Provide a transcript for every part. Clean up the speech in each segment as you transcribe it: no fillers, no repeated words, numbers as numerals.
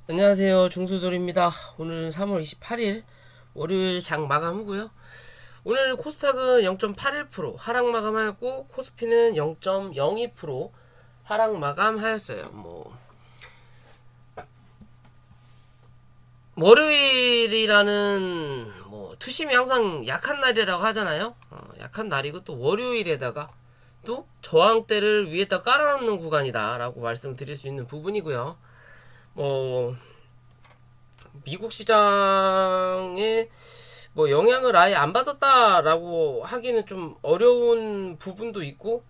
안녕하세요. 중수돌입니다. 오늘은 3월 28일 월요일 장 마감 후고요. 오늘 코스닥은 0.81% 하락 마감하였고 코스피는 0.02% 하락 마감하였어요. 월요일이라는 투심이 항상 약한 날이라고 하잖아요. 약한 날이고 또 월요일에다가 또 저항대를 위에다 깔아놓는 구간이다라고 말씀드릴 수 있는 부분이고요. 미국 시장에 영향을 아예 안 받았다라고 하기는 좀 어려운 부분도 있고,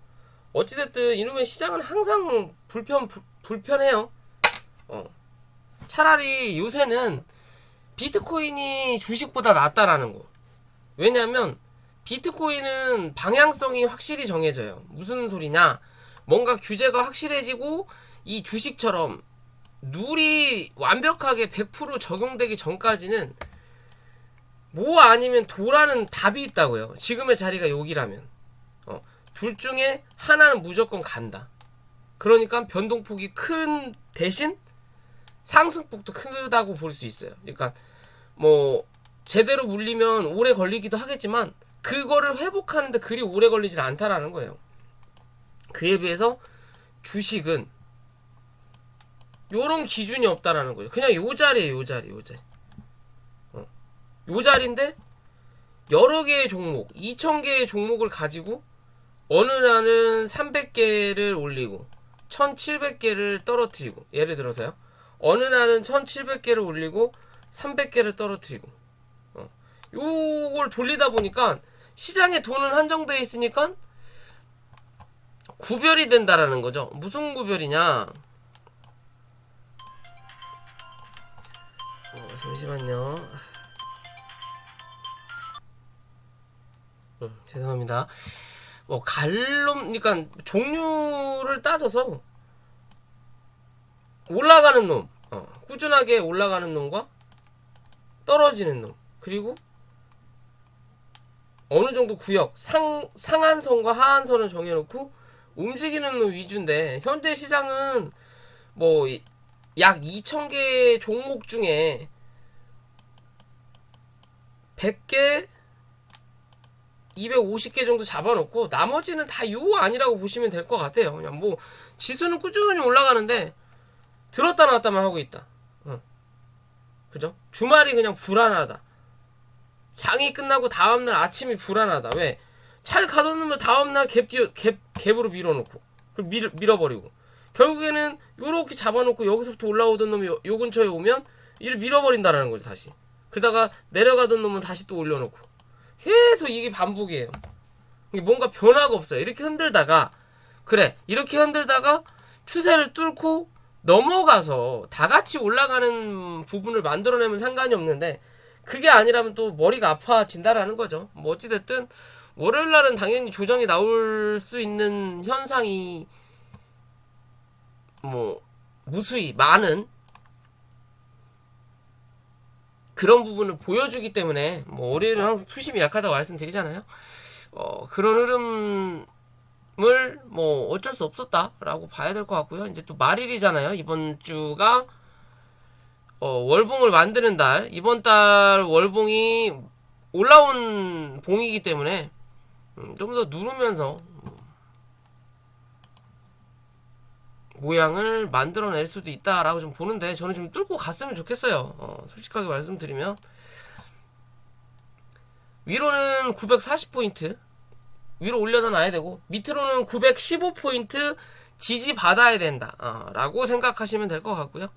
어찌됐든 이놈의 시장은 항상 불편해요. 차라리 요새는 비트코인이 주식보다 낫다라는 거. 왜냐면 비트코인은 방향성이 확실히 정해져요. 무슨 소리냐? 뭔가 규제가 확실해지고 이 주식처럼 룰이 완벽하게 100% 적용되기 전까지는 뭐 아니면 도라는 답이 있다고요. 지금의 자리가 여기라면 둘 중에 하나는 무조건 간다. 그러니까 변동폭이 큰 대신 상승폭도 크다고 볼 수 있어요. 그러니까 제대로 물리면 오래 걸리기도 하겠지만 그거를 회복하는데 그리 오래 걸리진 않다라는 거예요. 그에 비해서 주식은 요런 기준이 없다라는 거예요. 그냥 요 자리에요, 요 자리. 요 자리인데 여러 개의 종목, 2,000개의 종목을 가지고 어느 날은 300개를 올리고 1,700개를 떨어뜨리고, 예를 들어서요. 어느 날은 1,700개를 올리고 300개를 떨어뜨리고, 요걸 돌리다 보니까 시장에 돈은 한정되어 있으니까 구별이 된다라는 거죠. 무슨 구별이냐? 잠시만요. 죄송합니다. 그러니까 종류를 따져서 올라가는 놈, 꾸준하게 올라가는 놈과 떨어지는 놈, 그리고 어느 정도 구역, 상한선과 하한선을 정해놓고 움직이는 놈 위주인데, 현재 시장은 약 2,000개 종목 중에 100개, 250개 정도 잡아놓고 나머지는 다 요 아니라고 보시면 될 것 같아요. 그냥 지수는 꾸준히 올라가는데 들었다 놨다만 하고 있다. 그죠? 주말이 그냥 불안하다. 장이 끝나고 다음날 아침이 불안하다. 왜? 차를 가둬놓으면 다음날 갭으로 밀어놓고 밀어버리고, 결국에는 요렇게 잡아놓고 여기서부터 올라오던 놈이 요 근처에 오면 이를 밀어버린다라는 거죠. 다시 그러다가 내려가던 놈은 다시 또 올려놓고, 계속 이게 반복이에요. 뭔가 변화가 없어요. 이렇게 흔들다가 추세를 뚫고 넘어가서 다 같이 올라가는 부분을 만들어내면 상관이 없는데, 그게 아니라면 또 머리가 아파진다라는 거죠. 어찌됐든 월요일 날은 당연히 조정이 나올 수 있는 현상이 무수히 많은 그런 부분을 보여주기 때문에, 월요일은 항상 투심이 약하다고 말씀드리잖아요. 그런 흐름을 어쩔 수 없었다라고 봐야 될 것 같고요. 이제 또 말일이잖아요. 이번 주가 월봉을 만드는 달, 이번 달 월봉이 올라온 봉이기 때문에 좀 더 누르면서 모양을 만들어낼 수도 있다라고 좀 보는데, 저는 좀 뚫고 갔으면 좋겠어요. 솔직하게 말씀드리면 위로는 940포인트 위로 올려다 놔야 되고, 밑으로는 915포인트 지지 받아야 된다 라고 생각하시면 될 것 같고요.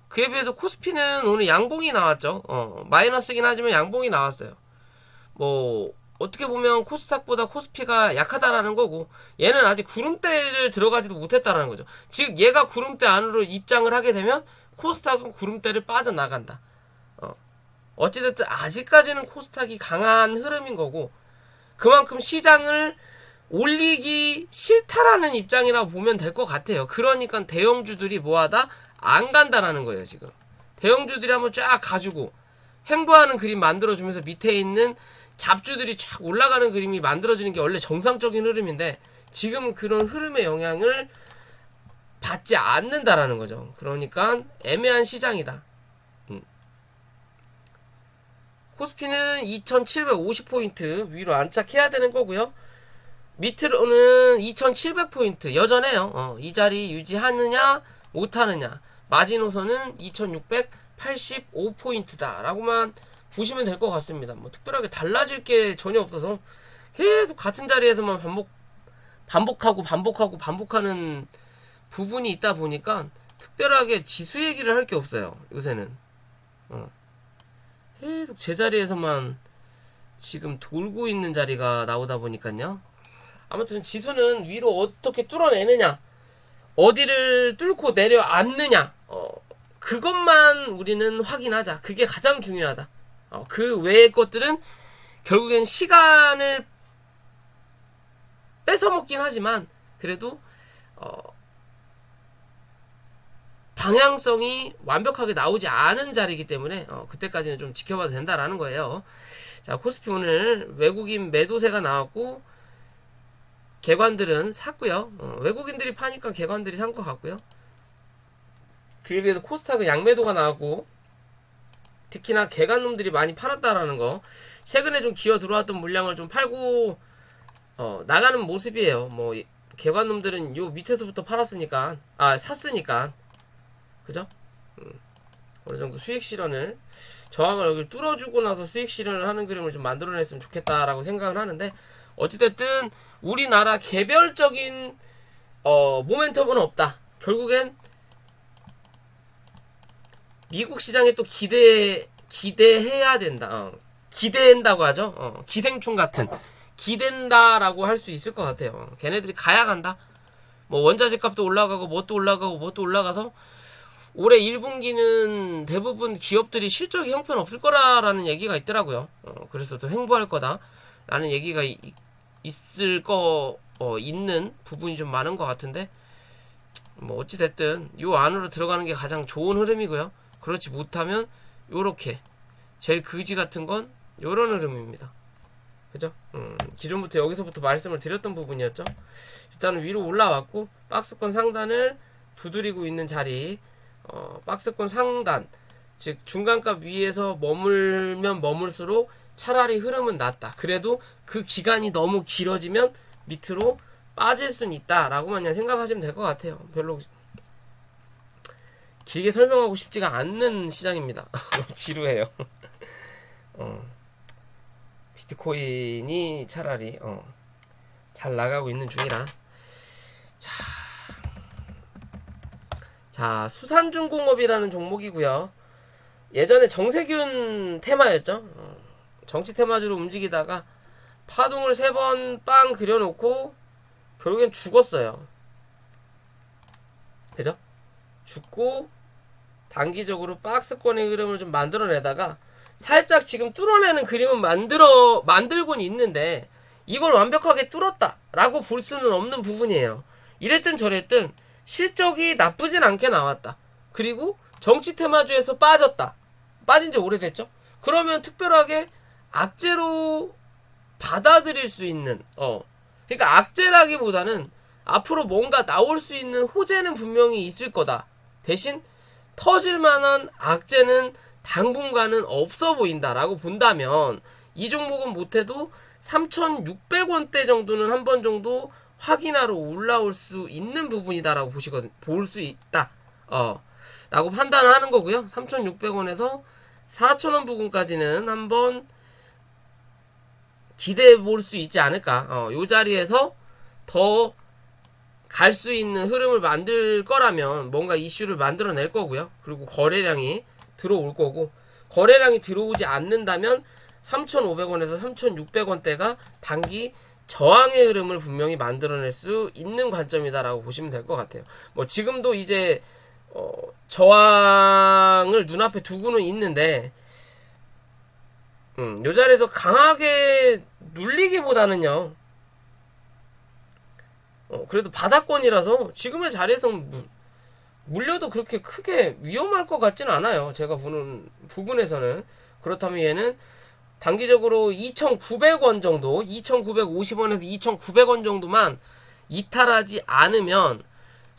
그에 비해서 코스피는 오늘 양봉이 나왔죠. 마이너스긴 하지만 양봉이 나왔어요. 어떻게 보면 코스닥보다 코스피가 약하다라는 거고, 얘는 아직 구름대를 들어가지도 못했다라는 거죠. 즉 얘가 구름대 안으로 입장을 하게 되면 코스닥은 구름대를 빠져나간다. 어찌됐든 아직까지는 코스닥이 강한 흐름인 거고, 그만큼 시장을 올리기 싫다라는 입장이라고 보면 될 것 같아요. 그러니까 대형주들이 뭐하다? 안 간다라는 거예요. 지금 대형주들이 한번 쫙 가지고 횡보하는 그림 만들어주면서 밑에 있는 잡주들이 쫙 올라가는 그림이 만들어지는 게 원래 정상적인 흐름인데, 지금은 그런 흐름의 영향을 받지 않는다라는 거죠. 그러니까 애매한 시장이다. 코스피는 2750포인트 위로 안착해야 되는 거고요. 밑으로는 2700포인트 여전해요. 이 자리 유지하느냐 못하느냐. 마지노선은 2685포인트다 라고만 보시면 될 것 같습니다. 뭐 특별하게 달라질 게 전혀 없어서 계속 같은 자리에서만 반복하는 부분이 있다 보니까 특별하게 지수 얘기를 할 게 없어요. 요새는 계속 제자리에서만 지금 돌고 있는 자리가 나오다 보니까요. 아무튼 지수는 위로 어떻게 뚫어내느냐, 어디를 뚫고 내려앉느냐, 그것만 우리는 확인하자. 그게 가장 중요하다. 그 외의 것들은 결국엔 시간을 뺏어먹긴 하지만 그래도 방향성이 완벽하게 나오지 않은 자리이기 때문에 그때까지는 좀 지켜봐도 된다라는 거예요. 자, 코스피 오늘 외국인 매도세가 나왔고 개관들은 샀고요. 외국인들이 파니까 개관들이 산 것 같고요. 그에 비해서 코스닥은 양매도가 나왔고 특히나 개관놈들이 많이 팔았다라는 거, 최근에 좀 기어 들어왔던 물량을 좀 팔고 나가는 모습이에요. 뭐 개관놈들은 요 밑에서부터 팔았으니까, 샀으니까, 그죠? 어느 정도 수익 실현을, 저항을 여기 뚫어주고 나서 수익 실현을 하는 그림을 좀 만들어냈으면 좋겠다라고 생각을 하는데, 어찌됐든 우리나라 개별적인 모멘텀은 없다. 결국엔 미국 시장에 또 기대해야 된다. 기대한다고 하죠. 기생충 같은 기댄다라고 할 수 있을 것 같아요. 걔네들이 가야 간다. 뭐 원자재 값도 올라가고 뭣도 올라가서 올해 1분기는 대부분 기업들이 실적이 형편없을 거라는 얘기가 있더라고요. 그래서 또 횡보할 거다라는 얘기가 있는 부분이 좀 많은 것 같은데, 뭐 어찌됐든 요 안으로 들어가는 게 가장 좋은 흐름이고요. 그렇지 못하면 요렇게 제일 그지 같은 건 요런 흐름입니다. 그죠? 기존부터 여기서부터 말씀을 드렸던 부분이었죠. 일단은 위로 올라왔고 박스권 상단을 두드리고 있는 자리, 박스권 상단, 즉 중간값 위에서 머물면 머물수록 차라리 흐름은 낫다. 그래도 그 기간이 너무 길어지면 밑으로 빠질 수는 있다라고만 그냥 생각하시면 될 것 같아요. 별로 길게 설명하고 싶지가 않는 시장입니다. 지루해요. 비트코인이 차라리 잘 나가고 있는 중이라. 자, 수산중공업이라는 종목이고요. 예전에 정세균 테마였죠. 정치 테마주로 움직이다가 파동을 3번 빵 그려놓고 결국엔 죽었어요. 그죠? 죽고 단기적으로 박스권의 흐름을 좀 만들어내다가 살짝 지금 뚫어내는 그림은 만들곤 있는데 이걸 완벽하게 뚫었다 라고 볼 수는 없는 부분이에요. 이랬든 저랬든 실적이 나쁘진 않게 나왔다. 그리고 정치 테마주에서 빠졌다. 빠진 지 오래됐죠? 그러면 특별하게 악재로 받아들일 수 있는, 그러니까 악재라기보다는 앞으로 뭔가 나올 수 있는 호재는 분명히 있을 거다. 대신 터질 만한 악재는 당분간은 없어 보인다라고 본다면 이 종목은 못해도 3,600원대 정도는 한 번 정도 확인하러 올라올 수 있는 부분이다라고 볼 수 있다. 라고 판단을 하는 거고요. 3,600원에서 4,000원 부근까지는 한번 기대해 볼 수 있지 않을까. 요 자리에서 더 갈 수 있는 흐름을 만들 거라면 뭔가 이슈를 만들어낼 거고요. 그리고 거래량이 들어올 거고, 거래량이 들어오지 않는다면 3,500원에서 3,600원대가 단기 저항의 흐름을 분명히 만들어낼 수 있는 관점이다라고 보시면 될 것 같아요. 뭐 지금도 이제 저항을 눈앞에 두고는 있는데, 요 자리에서 강하게 눌리기보다는요, 그래도 바닥권이라서 지금의 자리에서 물려도 그렇게 크게 위험할 것 같지는 않아요. 제가 보는 부분에서는. 그렇다면 얘는 단기적으로 2,900원 정도, 2,950원에서 2,900원 정도만 이탈하지 않으면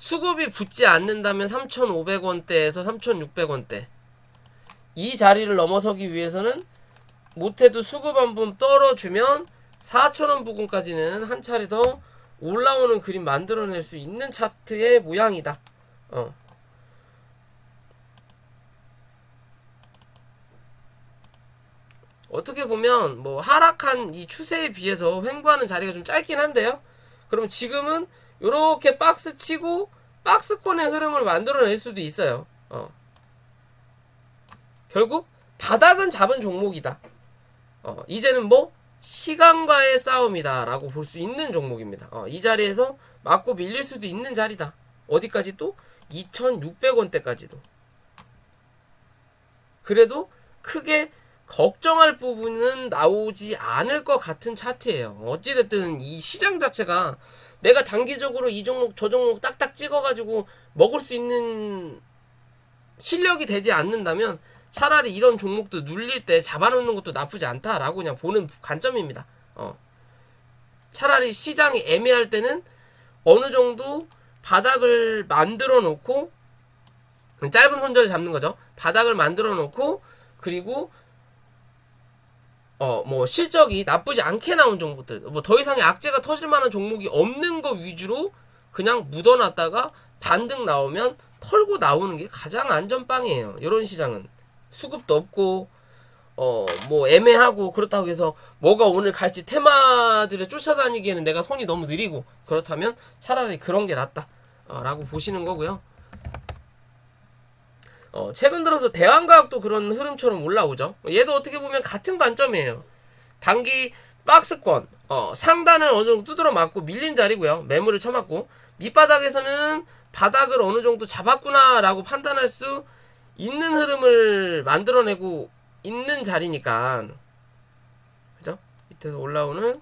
수급이 붙지 않는다면 3,500원대에서 3,600원대 이 자리를 넘어서기 위해서는 못해도 수급 한번 떨어주면 4,000원 부근까지는 한 차례 더 올라오는 그림 만들어낼 수 있는 차트의 모양이다. 어떻게 보면 뭐 하락한 이 추세에 비해서 횡보하는 자리가 좀 짧긴 한데요. 그럼 지금은 요렇게 박스 치고 박스권의 흐름을 만들어낼 수도 있어요. 결국 바닥은 잡은 종목이다. 이제는 뭐 시간과의 싸움이다 라고 볼 수 있는 종목입니다. 이 자리에서 맞고 밀릴 수도 있는 자리다. 어디까지 또? 2,600원대까지도. 그래도 크게 걱정할 부분은 나오지 않을 것 같은 차트예요. 어찌됐든 이 시장 자체가 내가 단기적으로 이 종목 저 종목 딱딱 찍어가지고 먹을 수 있는 실력이 되지 않는다면 차라리 이런 종목도 눌릴 때 잡아놓는 것도 나쁘지 않다라고 그냥 보는 관점입니다. 차라리 시장이 애매할 때는 어느 정도 바닥을 만들어 놓고 짧은 손절을 잡는 거죠. 바닥을 만들어 놓고 그리고 뭐 실적이 나쁘지 않게 나온 종목들, 뭐 더 이상의 악재가 터질 만한 종목이 없는 거 위주로 그냥 묻어놨다가 반등 나오면 털고 나오는 게 가장 안전빵이에요. 이런 시장은 수급도 없고 뭐 애매하고 그렇다고 해서 뭐가 오늘 갈지 테마들을 쫓아다니기에는 내가 손이 너무 느리고 그렇다면 차라리 그런 게 낫다 라고 보시는 거고요. 최근 들어서 대한과학도 그런 흐름처럼 올라오죠. 얘도 어떻게 보면 같은 관점이에요. 단기 박스권 상단을 어느 정도 두드러 맞고 밀린 자리고요. 매물을 쳐맞고 밑바닥에서는 바닥을 어느 정도 잡았구나 라고 판단할 수 있는 흐름을 만들어내고 있는 자리니까, 그죠? 밑에서 올라오는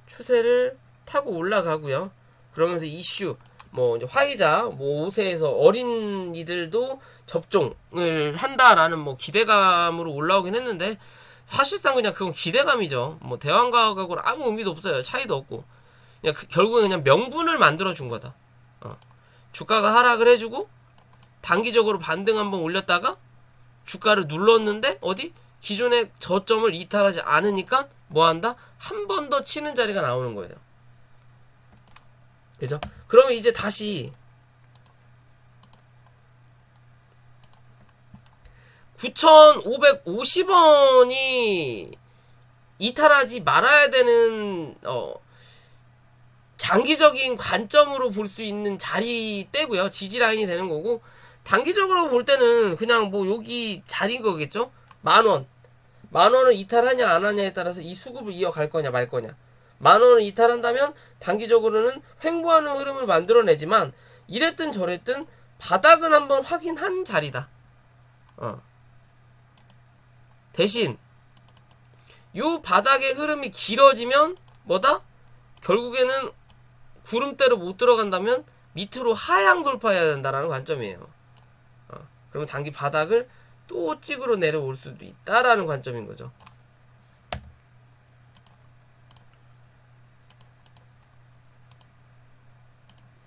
추세를 타고 올라가고요. 그러면서 이슈 뭐 이제 화이자 뭐 5세에서 어린이들도 접종을 한다라는 뭐 기대감으로 올라오긴 했는데 사실상 그냥 그건 기대감이죠. 뭐 대왕과학하고는 아무 의미도 없어요. 차이도 없고 그냥 결국은 그냥 명분을 만들어 준 거다. 주가가 하락을 해주고 단기적으로 반등 한번 올렸다가 주가를 눌렀는데 어디 기존의 저점을 이탈하지 않으니까 뭐한다? 한 번 더 치는 자리가 나오는 거예요. 그죠? 그러면 이제 다시 9,550원이 이탈하지 말아야 되는 장기적인 관점으로 볼 수 있는 자리 때고요. 지지 라인이 되는 거고, 단기적으로 볼 때는 그냥 뭐 여기 자리인 거겠죠? 10,000원. 10,000원을 이탈하냐 안 하냐에 따라서 이 수급을 이어갈 거냐 말 거냐. 10,000원을 이탈한다면 단기적으로는 횡보하는 흐름을 만들어내지만 이랬든 저랬든 바닥은 한번 확인한 자리다. 대신 요 바닥의 흐름이 길어지면 뭐다? 결국에는 구름대로 못 들어간다면 밑으로 하향 돌파해야 된다라는 관점이에요. 그러면 단기 바닥을 또 찍으러 내려올 수도 있다라는 관점인 거죠.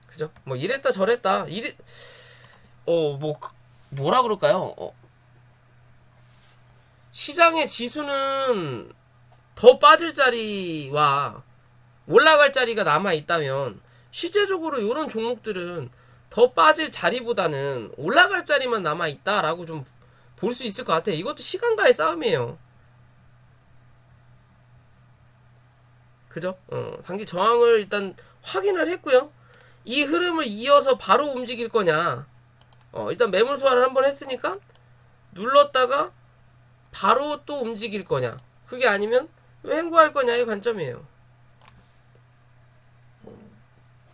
그죠? 뭐 이랬다 저랬다 뭐라 그럴까요? 시장의 지수는 더 빠질 자리와 올라갈 자리가 남아 있다면 실제적으로 이런 종목들은 더 빠질 자리보다는 올라갈 자리만 남아 있다라고 좀 볼 수 있을 것 같아요. 이것도 시간과의 싸움이에요. 그죠? 단기 저항을 일단 확인을 했고요. 이 흐름을 이어서 바로 움직일 거냐? 일단 매물 소화를 한번 했으니까 눌렀다가 바로 또 움직일 거냐? 그게 아니면 왜 횡보할 거냐의 관점이에요.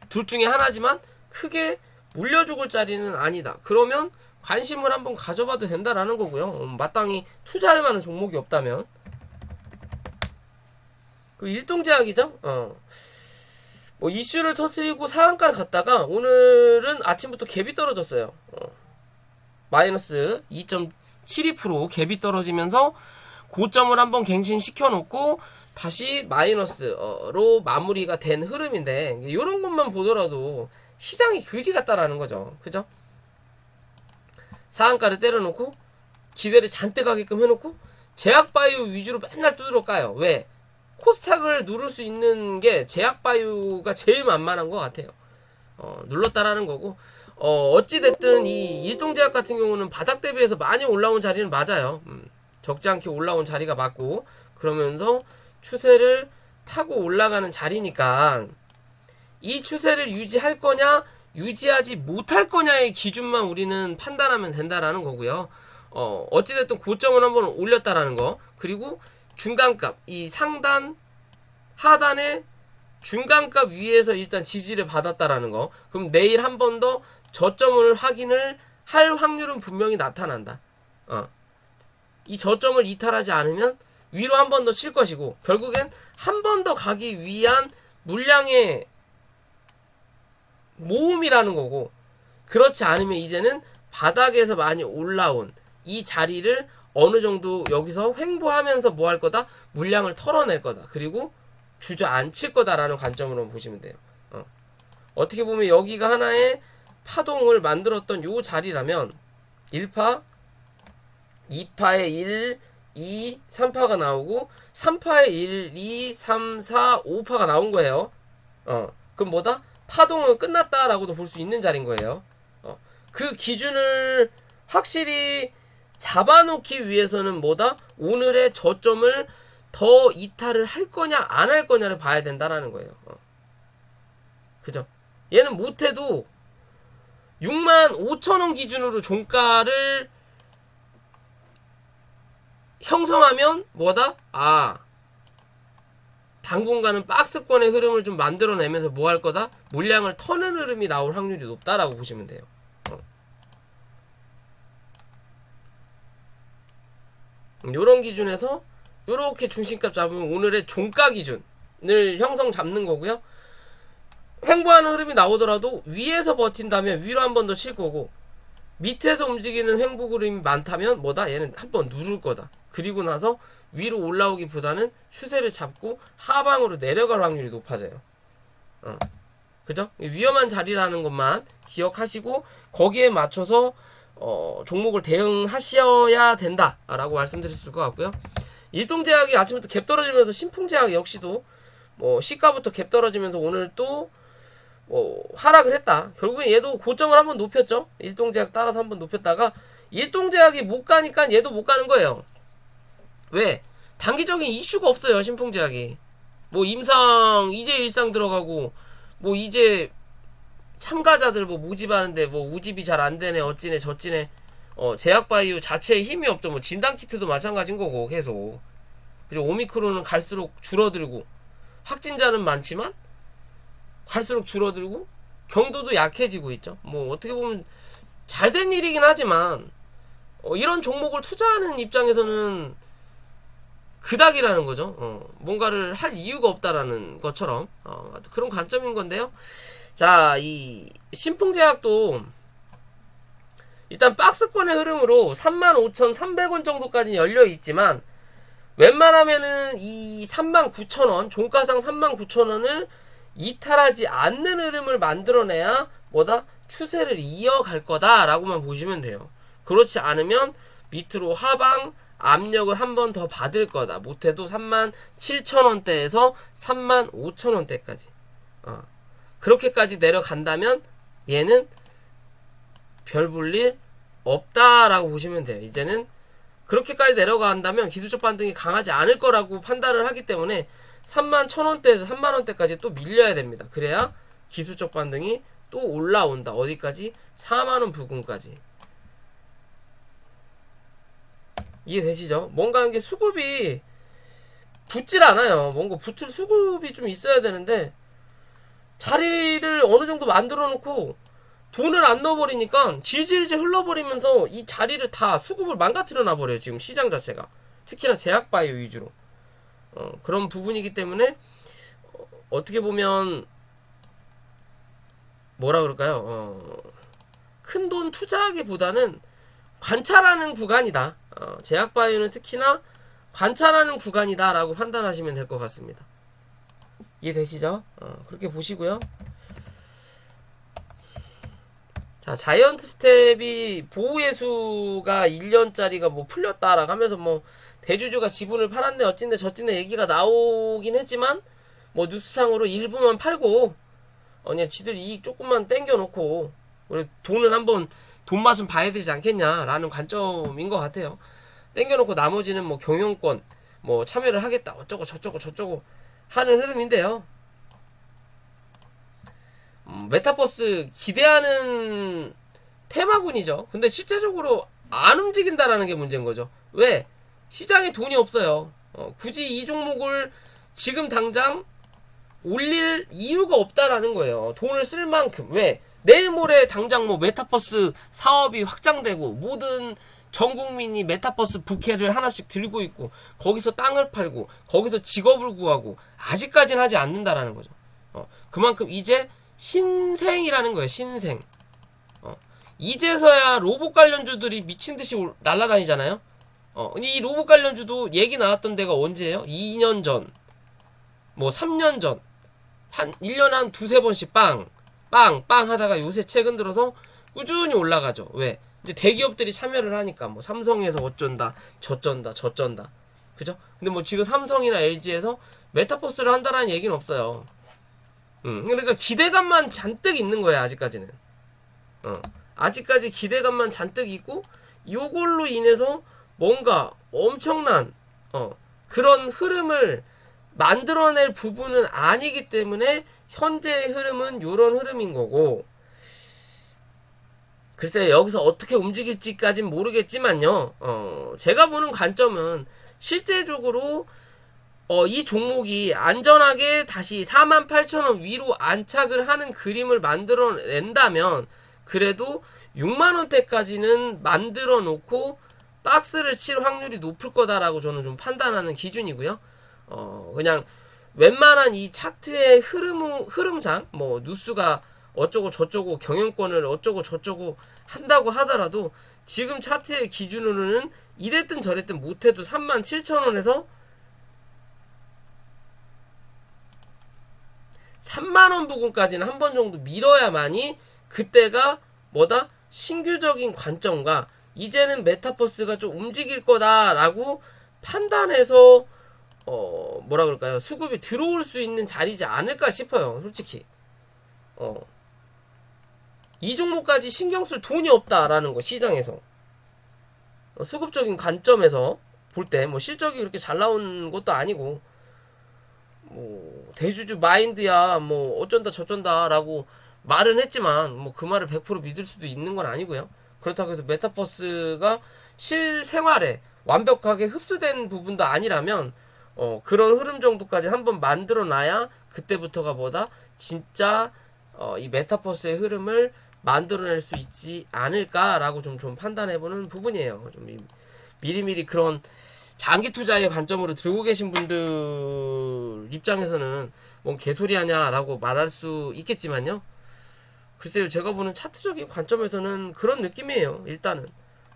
둘 중에 하나지만 크게 물려 죽을 자리는 아니다. 그러면 관심을 한번 가져봐도 된다라는 거고요. 마땅히 투자할 만한 종목이 없다면. 그 일동제약이죠. 뭐 이슈를 터뜨리고 상한가를 갔다가 오늘은 아침부터 갭이 떨어졌어요. 마이너스 2.72% 갭이 떨어지면서 고점을 한번 갱신시켜 놓고 다시 마이너스로 마무리가 된 흐름인데, 이런 것만 보더라도 시장이 그지 같다라는 거죠. 그죠? 상한가를 때려놓고 기대를 잔뜩 하게끔 해놓고 제약바이오 위주로 맨날 두드러 까요. 왜? 코스닥을 누를 수 있는 게 제약바이오가 제일 만만한 것 같아요. 눌렀다라는 거고, 어찌됐든 이 일동제약 같은 경우는 바닥 대비해서 많이 올라온 자리는 맞아요. 적지 않게 올라온 자리가 맞고, 그러면서 추세를 타고 올라가는 자리니까 이 추세를 유지할 거냐 유지하지 못할 거냐의 기준만 우리는 판단하면 된다라는 거고요. 어찌됐든 고점을 한번 올렸다라는 거, 그리고 중간값, 이 상단 하단의 중간값 위에서 일단 지지를 받았다라는 거, 그럼 내일 한 번 더 저점을 확인을 할 확률은 분명히 나타난다. 이 저점을 이탈하지 않으면 위로 한 번 더 칠 것이고, 결국엔 한 번 더 가기 위한 물량의 모음이라는 거고, 그렇지 않으면 이제는 바닥에서 많이 올라온 이 자리를 어느 정도 여기서 횡보하면서 뭐 할 거다? 물량을 털어낼 거다. 그리고 주저앉힐 거다라는 관점으로 보시면 돼요. 어떻게 보면 여기가 하나의 파동을 만들었던 요 자리라면 1파, 2파에 1, 2, 3파가 나오고 3파에 1, 2, 3, 4, 5파가 나온 거예요. 그럼 뭐다? 파동은 끝났다라고도 볼 수 있는 자리인 거예요. 그 기준을 확실히 잡아놓기 위해서는 뭐다? 오늘의 저점을 더 이탈을 할 거냐 안 할 거냐를 봐야 된다라는 거예요. 그죠? 얘는 못해도 65,000원 기준으로 종가를 형성하면 뭐다? 당분간은 박스권의 흐름을 좀 만들어내면서 뭐 할 거다? 물량을 터는 흐름이 나올 확률이 높다라고 보시면 돼요. 요런 기준에서 요렇게 중심값 잡으면 오늘의 종가 기준을 형성 잡는 거고요. 횡보하는 흐름이 나오더라도 위에서 버틴다면 위로 한 번 더 칠 거고, 밑에서 움직이는 횡보 그림이 많다면 뭐다? 얘는 한 번 누를 거다. 그리고 나서 위로 올라오기보다는 추세를 잡고 하방으로 내려갈 확률이 높아져요. 그죠? 위험한 자리라는 것만 기억하시고 거기에 맞춰서 종목을 대응하셔야 된다라고 말씀드릴 수 있을 것 같고요. 일동제약이 아침부터 갭 떨어지면서 신풍제약 역시도 뭐 시가부터 갭 떨어지면서 오늘 또 하락을 했다. 결국엔 얘도 고점을 한번 높였죠. 일동제약 따라서 한번 높였다가 일동제약이 못 가니까 얘도 못 가는 거예요. 왜? 단기적인 이슈가 없어요. 신풍제약이 뭐 임상 이제 일상 들어가고, 뭐 이제 참가자들 뭐 모집하는데 뭐 모집이 잘 안되네 어찌네 저찌네, 제약바이오 자체에 힘이 없죠. 뭐 진단키트도 마찬가지인 거고 계속. 그리고 오미크론은 갈수록 줄어들고 확진자는 많지만 갈수록 줄어들고 경도도 약해지고 있죠. 뭐 어떻게 보면 잘된 일이긴 하지만 이런 종목을 투자하는 입장에서는 그닥이라는 거죠. 뭔가를 할 이유가 없다라는 것처럼 그런 관점인 건데요. 자, 이 신풍제약도 일단 박스권의 흐름으로 35,300원 정도까지 열려 있지만 웬만하면은 이 39,000원, 종가상 39,000원을 이탈하지 않는 흐름을 만들어내야 뭐다? 추세를 이어갈 거다라고만 보시면 돼요. 그렇지 않으면 밑으로 하방 압력을 한 번 더 받을 거다. 못해도 37,000원대에서 35,000원대까지 그렇게까지 내려간다면 얘는 별 볼 일 없다라고 보시면 돼요. 이제는 그렇게까지 내려간다면 기술적 반등이 강하지 않을 거라고 판단을 하기 때문에 31,000원대에서 30,000원대까지 또 밀려야 됩니다. 그래야 기술적 반등이 또 올라온다. 어디까지? 40,000원 부근까지. 이해되시죠? 뭔가 한 게 수급이 붙질 않아요. 뭔가 붙을 수급이 좀 있어야 되는데 자리를 어느 정도 만들어 놓고 돈을 안 넣어버리니까 질질질 흘러버리면서 이 자리를 다 수급을 망가뜨려 놔버려요. 지금 시장 자체가. 특히나 제약바이오 위주로. 그런 부분이기 때문에 어떻게 보면 뭐라 그럴까요? 큰돈 투자하기보다는 관찰하는 구간이다. 제약바이오는 특히나 관찰하는 구간이다라고 판단하시면 될 것 같습니다. 이해되시죠? 그렇게 보시고요. 자, 자이언트 스텝이 보호예수가 1년짜리가 뭐 풀렸다라고 하면서 뭐 대주주가 지분을 팔았네 어찐데 저찐데 얘기가 나오긴 했지만 뭐 뉴스상으로 일부만 팔고 그냥 지들 이익 조금만 땡겨놓고 우리 돈은 한번 돈 맛은 봐야 되지 않겠냐라는 관점인 것 같아요. 땡겨놓고 나머지는 뭐 경영권 뭐 참여를 하겠다 어쩌고 저쩌고 하는 흐름인데요. 메타버스 기대하는 테마군이죠. 근데 실제적으로 안 움직인다라는 게 문제인 거죠. 왜? 시장에 돈이 없어요. 굳이 이 종목을 지금 당장 올릴 이유가 없다라는 거예요. 돈을 쓸 만큼. 왜? 내일 모레 당장 뭐 메타버스 사업이 확장되고 모든 전 국민이 메타버스 부캐를 하나씩 들고 있고 거기서 땅을 팔고 거기서 직업을 구하고 아직까지는 하지 않는다라는 거죠. 그만큼 이제 신생이라는 거예요. 신생. 이제서야 로봇 관련주들이 미친듯이 날아다니잖아요. 이 로봇 관련주도 얘기 나왔던 데가 언제예요? 2년 전, 뭐 3년 전, 한 1년에 한 두세 번씩 빵 하다가 요새 최근 들어서 꾸준히 올라가죠. 왜? 이제 대기업들이 참여를 하니까 뭐 삼성에서 어쩐다, 저쩐다. 그죠? 근데 뭐 지금 삼성이나 LG에서 메타버스를 한다라는 얘기는 없어요. 그러니까 기대감만 잔뜩 있는 거야, 아직까지는. 아직까지 기대감만 잔뜩 있고, 요걸로 인해서 뭔가 엄청난, 그런 흐름을 만들어낼 부분은 아니기 때문에, 현재의 흐름은 요런 흐름인 거고, 글쎄, 여기서 어떻게 움직일지까진 모르겠지만요, 제가 보는 관점은 실제적으로 이 종목이 안전하게 다시 48,000원 위로 안착을 하는 그림을 만들어낸다면 그래도 6만원대까지는 만들어 놓고 박스를 칠 확률이 높을 거다라고 저는 좀 판단하는 기준이고요. 그냥 웬만한 이 차트의 흐름상 뭐 뉴스가 어쩌고 저쩌고 경영권을 어쩌고 저쩌고 한다고 하더라도 지금 차트의 기준으로는 이랬든 저랬든 못해도 37,000원에서 3만원 부근까지는 한 번 정도 밀어야만이 그때가 뭐다? 신규적인 관점과 이제는 메타버스가 좀 움직일 거다라고 판단해서 뭐라 그럴까요? 수급이 들어올 수 있는 자리지 않을까 싶어요. 솔직히. 이 종목까지 신경 쓸 돈이 없다라는 거 시장에서. 수급적인 관점에서 볼 때 뭐 실적이 그렇게 잘 나온 것도 아니고 뭐 대주주 마인드야 뭐 어쩐다 저쩐다라고 말은 했지만 뭐 그 말을 100% 믿을 수도 있는 건 아니고요. 그렇다고 해서 메타버스가 실생활에 완벽하게 흡수된 부분도 아니라면 그런 흐름 정도까지 한번 만들어 놔야 그때부터가 뭐다 진짜 이 메타버스의 흐름을 만들어낼 수 있지 않을까라고 좀 판단해보는 부분이에요. 좀 미리미리 그런 장기 투자의 관점으로 들고 계신 분들 입장에서는 뭔 개소리 하냐라고 말할 수 있겠지만요. 글쎄요, 제가 보는 차트적인 관점에서는 그런 느낌이에요. 일단은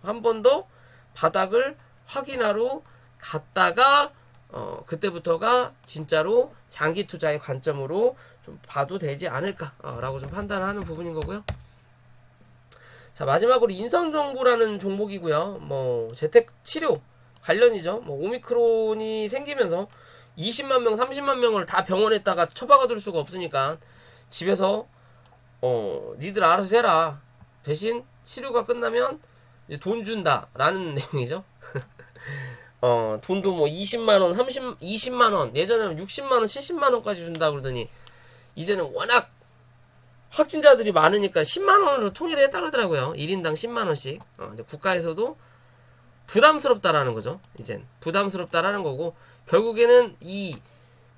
한 번 더 바닥을 확인하러 갔다가 그때부터가 진짜로 장기 투자의 관점으로 좀 봐도 되지 않을까라고 좀 판단하는 부분인 거고요. 자, 마지막으로 인성정보라는 종목이고요. 뭐 재택 치료 관련이죠. 뭐 오미크론이 생기면서 20만 명, 30만 명을 다 병원에다가 처박아둘 수가 없으니까 집에서 니들 알아서 해라. 대신 치료가 끝나면 이제 돈 준다라는 내용이죠. 돈도 뭐 20만원, 20만원, 예전에는 60만원, 70만원까지 준다 그러더니 이제는 워낙 확진자들이 많으니까 10만원으로 통일을 했다 그러더라고요. 1인당 10만원씩. 이제 국가에서도 부담스럽다라는 거죠. 이젠 부담스럽다라는 거고, 결국에는 이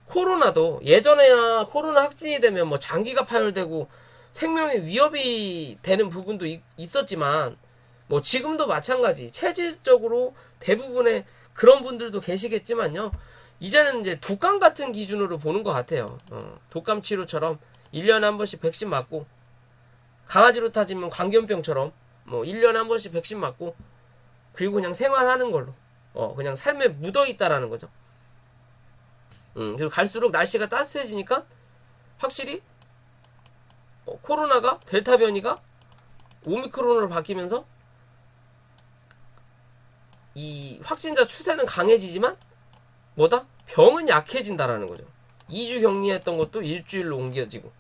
코로나도 예전에야 코로나 확진이 되면 뭐 장기가 파열되고 생명의 위협이 되는 부분도 있었지만 뭐 지금도 마찬가지 체질적으로 대부분의 그런 분들도 계시겠지만요. 이제는 이제 독감 같은 기준으로 보는 것 같아요. 독감 치료처럼 1년에 한 번씩 백신 맞고, 강아지로 따지면 광견병처럼 뭐 1년에 한 번씩 백신 맞고, 그리고 그냥 생활하는 걸로. 그냥 삶에 묻어 있다라는 거죠. 그리고 갈수록 날씨가 따뜻해지니까 확실히 코로나가 델타 변이가 오미크론으로 바뀌면서 이 확진자 추세는 강해지지만 뭐다? 병은 약해진다라는 거죠. 2주 격리했던 것도 일주일로 옮겨지고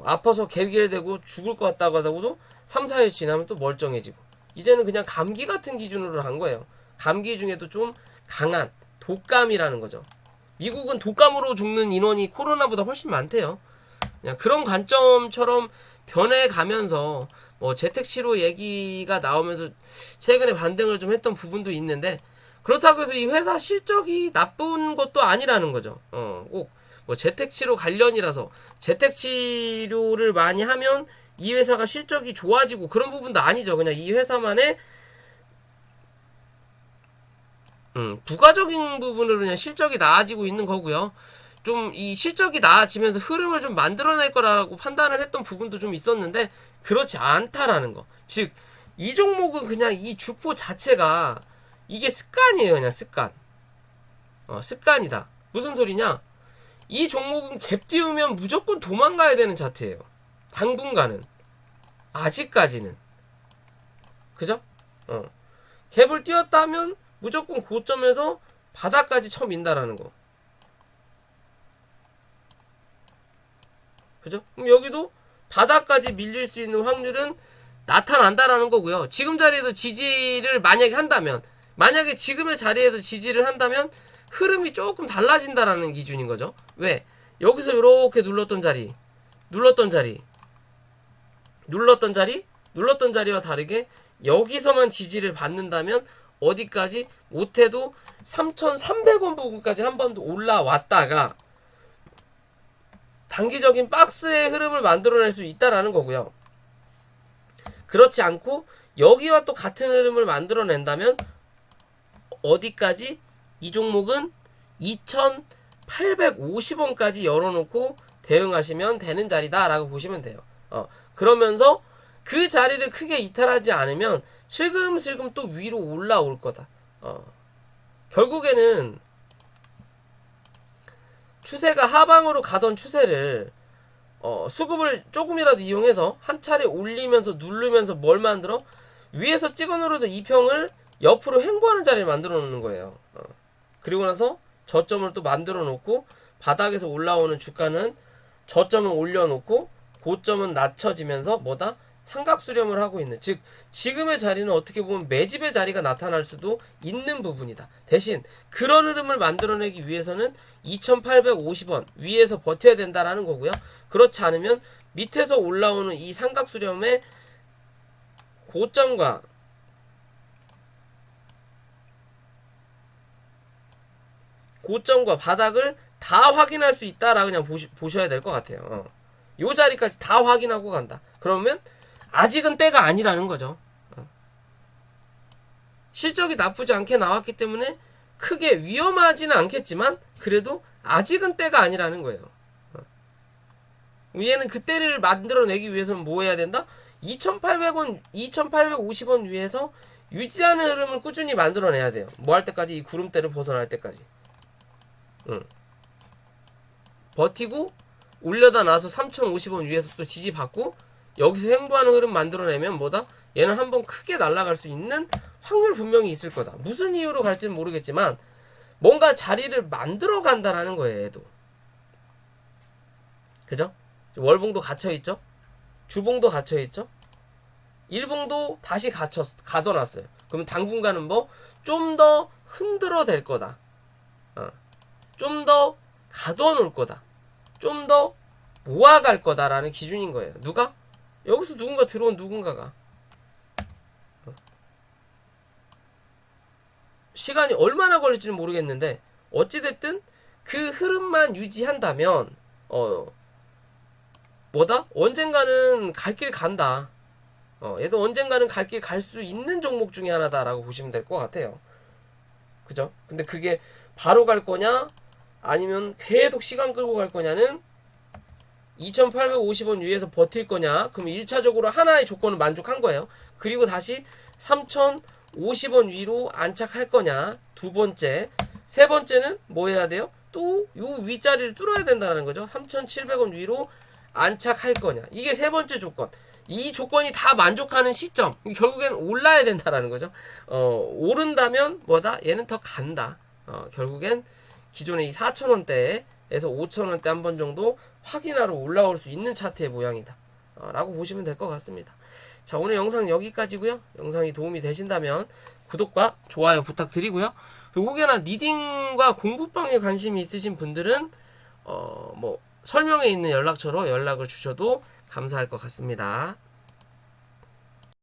아파서 겔겔대고 죽을 것 같다고 하다고도 3, 4일 지나면 또 멀쩡해지고 이제는 그냥 감기 같은 기준으로 한 거예요. 감기 중에도 좀 강한 독감이라는 거죠. 미국은 독감으로 죽는 인원이 코로나보다 훨씬 많대요. 그냥 그런 관점처럼 변해가면서 뭐 재택치료 얘기가 나오면서 최근에 반등을 좀 했던 부분도 있는데 그렇다고 해서 이 회사 실적이 나쁜 것도 아니라는 거죠. 꼭 뭐 재택치료 관련이라서 재택치료를 많이 하면 이 회사가 실적이 좋아지고 그런 부분도 아니죠. 그냥 이 회사만의 부가적인 부분으로 그냥 실적이 나아지고 있는 거고요. 좀 이 실적이 나아지면서 흐름을 좀 만들어낼 거라고 판단을 했던 부분도 좀 있었는데 그렇지 않다라는 거. 즉 이 종목은 그냥 이 주포 자체가 이게 습관이에요. 그냥 습관. 습관이다. 무슨 소리냐? 이 종목은 갭 띄우면 무조건 도망가야 되는 차트예요. 당분간은. 아직까지는. 그죠? 갭을 띄웠다면 무조건 고점에서 바닥까지 쳐민다라는 거. 그죠? 그럼 여기도 바닥까지 밀릴 수 있는 확률은 나타난다라는 거고요. 지금 자리에서 지지를 만약에 한다면, 만약에 지금의 자리에서 지지를 한다면 흐름이 조금 달라진다라는 기준인 거죠. 왜? 여기서 이렇게 눌렀던 자리와 다르게 여기서만 지지를 받는다면 어디까지? 못해도 3,300원 부분까지 한 번 더 올라왔다가 단기적인 박스의 흐름을 만들어낼 수 있다라는 거고요. 그렇지 않고 여기와 또 같은 흐름을 만들어낸다면 어디까지? 이 종목은 2,850원까지 열어놓고 대응하시면 되는 자리다라고 보시면 돼요. 그러면서 그 자리를 크게 이탈하지 않으면 슬금슬금 또 위로 올라올 거다. 결국에는 추세가 하방으로 가던 추세를 수급을 조금이라도 이용해서 한 차례 올리면서 누르면서 뭘 만들어? 위에서 찍어 누르던 이평을 옆으로 횡보하는 자리를 만들어 놓는 거예요. 그리고 나서 저점을 또 만들어 놓고 바닥에서 올라오는 주가는 저점을 올려놓고 고점은 낮춰지면서 뭐다? 삼각수렴을 하고 있는, 즉 지금의 자리는 어떻게 보면 매집의 자리가 나타날 수도 있는 부분이다. 대신 그런 흐름을 만들어내기 위해서는 2,850원 위에서 버텨야 된다라는 거고요. 그렇지 않으면 밑에서 올라오는 이 삼각수렴의 고점과 바닥을 다 확인할 수 있다라 그냥 보셔야 될 것 같아요. 요 자리까지 다 확인하고 간다. 그러면 아직은 때가 아니라는 거죠. 실적이 나쁘지 않게 나왔기 때문에 크게 위험하지는 않겠지만 그래도 아직은 때가 아니라는 거예요. 얘는 그때를 만들어내기 위해서는 뭐 해야 된다? 2,800원, 2,850원 위에서 유지하는 흐름을 꾸준히 만들어내야 돼요. 뭐 할 때까지? 이 구름대를 벗어날 때까지. 버티고 올려다 나서 3,050원 위에서 또 지지받고 여기서 횡보하는 흐름 만들어내면 뭐다? 얘는 한번 크게 날아갈 수 있는 확률 분명히 있을 거다. 무슨 이유로 갈지는 모르겠지만 뭔가 자리를 만들어 간다라는 거예요. 얘도. 그죠? 월봉도 갇혀있죠? 주봉도 갇혀있죠? 일봉도 다시 가둬놨어요. 그러면 당분간은 뭐? 좀 더 흔들어 댈 거다. 좀 더 가둬놓을 거다. 좀 더 모아갈 거다라는 기준인 거예요. 누가? 여기서 누군가 들어온 누군가가. 시간이 얼마나 걸릴지는 모르겠는데 어찌됐든 그 흐름만 유지한다면 뭐다? 언젠가는 갈 길 간다. 얘도 언젠가는 갈 길 갈 수 있는 종목 중에 하나다라고 보시면 될 것 같아요. 그죠? 근데 그게 바로 갈 거냐 아니면 계속 시간 끌고 갈 거냐는 2,850원 위에서 버틸 거냐. 그럼 1차적으로 하나의 조건은 만족한 거예요. 그리고 다시 3,000 50원 위로 안착할 거냐. 두 번째. 세 번째는 뭐 해야 돼요? 또 요 윗자리를 뚫어야 된다는 거죠. 3,700원 위로 안착할 거냐. 이게 세 번째 조건. 이 조건이 다 만족하는 시점. 결국엔 올라야 된다라는 거죠. 오른다면 뭐다? 얘는 더 간다. 결국엔 기존의 이 4,000원대에서 5,000원대 한 번 정도 확인하러 올라올 수 있는 차트의 모양이다. 라고 보시면 될 것 같습니다. 자, 오늘 영상 여기까지고요. 영상이 도움이 되신다면 구독과 좋아요 부탁드리고요. 그리고 혹여나 니딩과 공부방에 관심이 있으신 분들은 뭐 설명에 있는 연락처로 연락을 주셔도 감사할 것 같습니다.